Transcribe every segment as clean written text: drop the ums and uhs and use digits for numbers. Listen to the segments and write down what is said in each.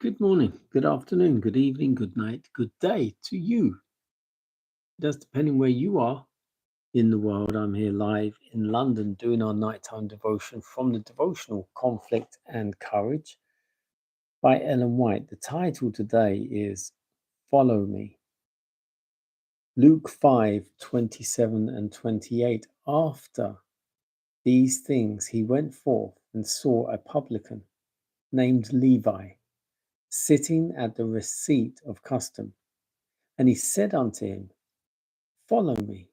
Good morning, good afternoon, good evening, good night, good day to you. Just depending where you are in the world. I'm here live in London doing our nighttime devotion from the devotional Conflict and Courage by Ellen White. The title today is Follow Me. Luke 5:27 and 28. After these things, he went forth and saw a publican named Levi sitting at the receipt of custom. And he said unto him, Follow me.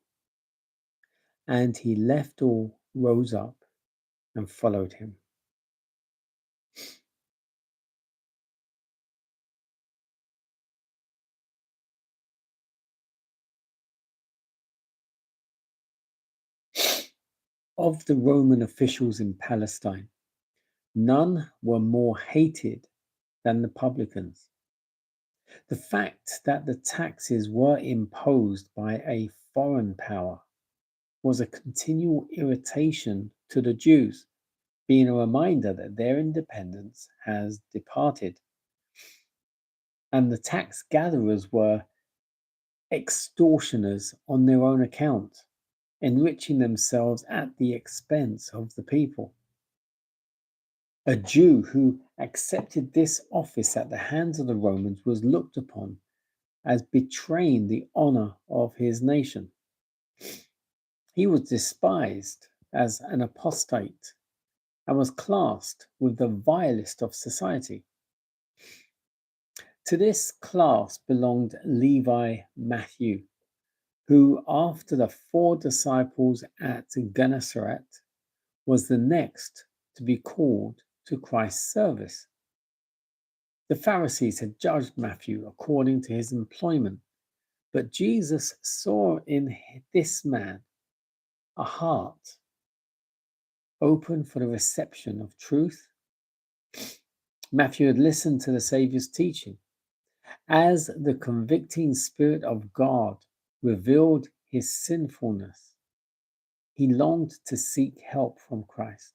And he left all, rose up, and followed him. Of the Roman officials in Palestine, none were more hated than the publicans. The fact that the taxes were imposed by a foreign power was a continual irritation to the Jews, being a reminder that their independence has departed. And the tax gatherers were extortioners on their own account, enriching themselves at the expense of the people. A Jew who accepted this office at the hands of the Romans was looked upon as betraying the honor of his nation. He was despised as an apostate and was classed with the vilest of society. To this class belonged Levi-Matthew, who, after the 4 disciples at Gennesaret, was the next to be called to Christ's service. The Pharisees had judged Matthew according to his employment, but Jesus saw in this man a heart open for the reception of truth. Matthew had listened to the Saviour's teaching. As the convicting Spirit of God revealed his sinfulness, he longed to seek help from Christ,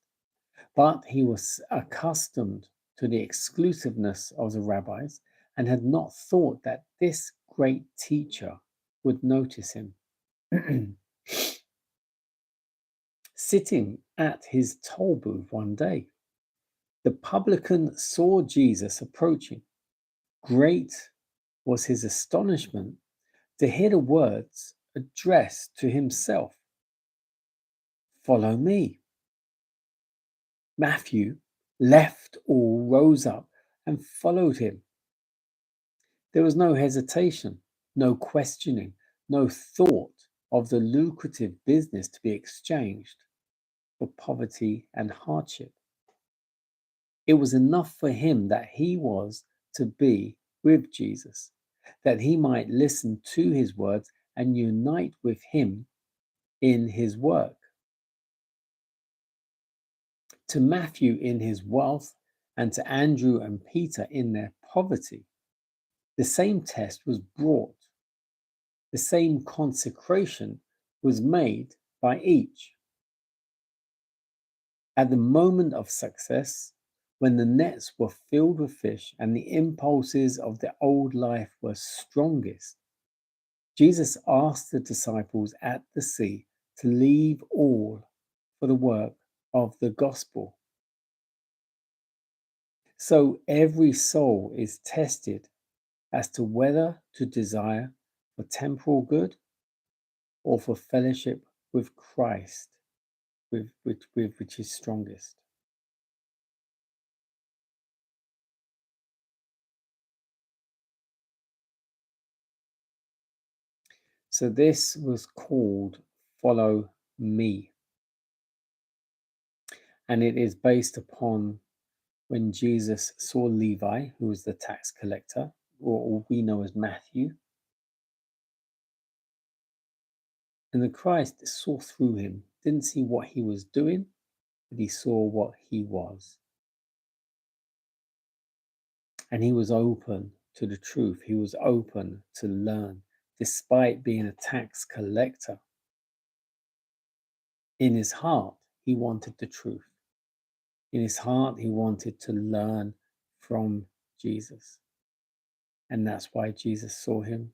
but he was accustomed to the exclusiveness of the rabbis and had not thought that this great teacher would notice him. Sitting at his toll booth one day, the publican saw Jesus approaching. Great was his astonishment to hear the words addressed to himself, Follow me. Matthew left all, rose up, and followed him. There was no hesitation, no questioning, no thought of the lucrative business to be exchanged for poverty and hardship. It was enough for him that he was to be with Jesus, that he might listen to his words and unite with him in his work. To Matthew in his wealth and to Andrew and Peter in their poverty, the same test was brought. The same consecration was made by each. At the moment of success, when the nets were filled with fish and the impulses of the old life were strongest, Jesus asked the disciples at the sea to leave all for the work of the gospel. So every soul is tested as to whether to desire for temporal good or for fellowship with Christ, which is strongest. So this was called Follow Me. And it is based upon when Jesus saw Levi, who was the tax collector, or we know as Matthew. And the Christ saw through him, didn't see what he was doing, but he saw what he was. And he was open to the truth. He was open to learn, despite being a tax collector. In his heart, he wanted the truth. In his heart, he wanted to learn from Jesus. And that's why Jesus saw him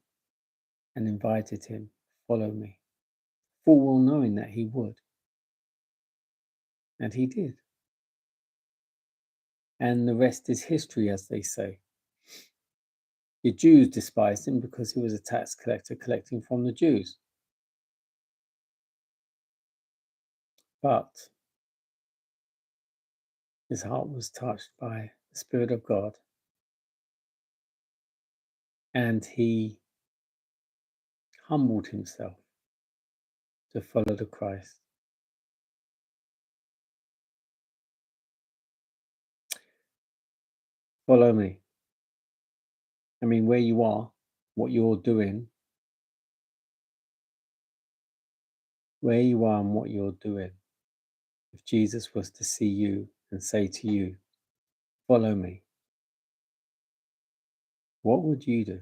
and invited him, follow me, full well knowing that he would. And he did. And the rest is history, as they say. The Jews despised him because he was a tax collector collecting from the Jews. But his heart was touched by the Spirit of God, and he humbled himself to follow the Christ. Follow me. I mean, where you are, what you're doing, where you are and what you're doing. If Jesus was to see you and say to you, follow me, what would you do?